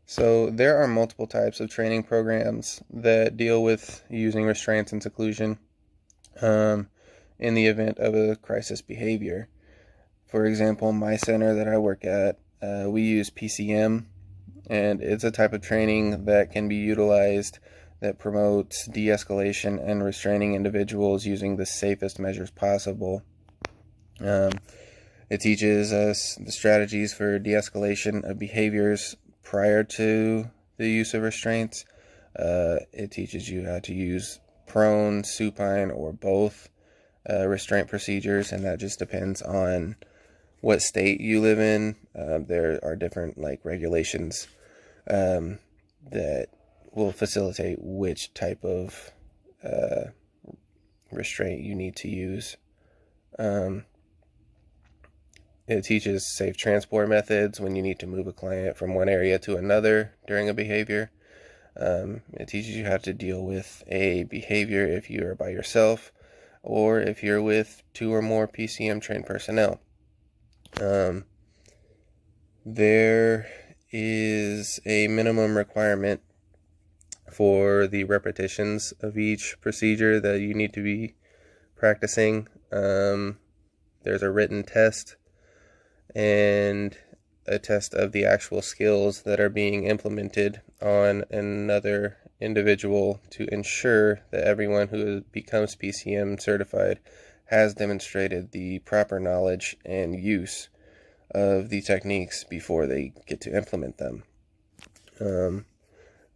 So there are multiple types of training programs that deal with using restraints and seclusion um, in the event of a crisis behavior. For example, my center that I work at, we use PCM, and it's a type of training that can be utilized that promotes de-escalation and restraining individuals using the safest measures possible. Um, it teaches us the strategies for de-escalation of behaviors prior to the use of restraints. It teaches you how to use prone, supine, or both restraint procedures, and that just depends on what state you live in. There are different regulations that will facilitate which type of restraint you need to use. It teaches safe transport methods when you need to move a client from one area to another during a behavior. It teaches you how to deal with a behavior if you are by yourself or if you're with 2 or more PCM trained personnel. There is a minimum requirement for the repetitions of each procedure that you need to be practicing. There's a written test and a test of the actual skills that are being implemented on another individual to ensure that everyone who becomes PCM certified has demonstrated the proper knowledge and use of the techniques before they get to implement them.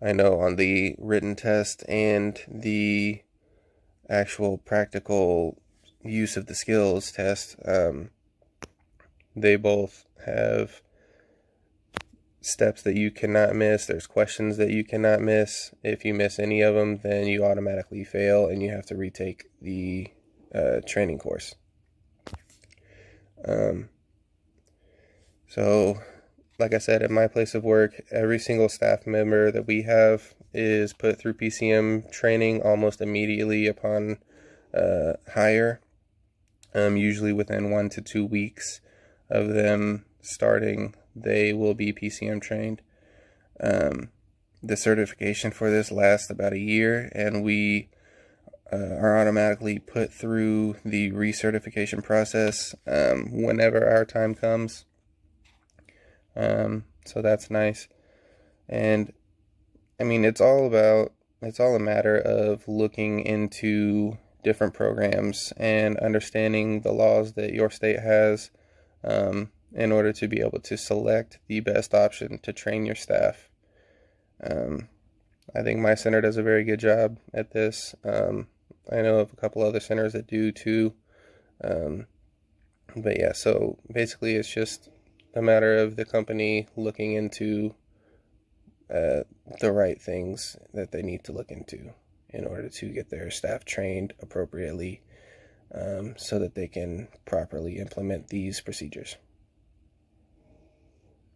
I know on the written test and the actual practical use of the skills test, they both have steps that you cannot miss. There's questions that you cannot miss. If you miss any of them, then you automatically fail and you have to retake the training course. So, like I said, at my place of work, every single staff member that we have is put through PCM training almost immediately upon hire, usually within 1 to 2 weeks of them starting, they will be PCM trained. The certification for this lasts about a year, and we are automatically put through the recertification process whenever our time comes. So that's nice. And I mean, it's all a matter of looking into different programs and understanding the laws that your state has in order to be able to select the best option to train your staff. I think my center does a very good job at this. I know of a couple other centers that do too. But yeah, so basically it's just a matter of the company looking into the right things that they need to look into in order to get their staff trained appropriately so that they can properly implement these procedures.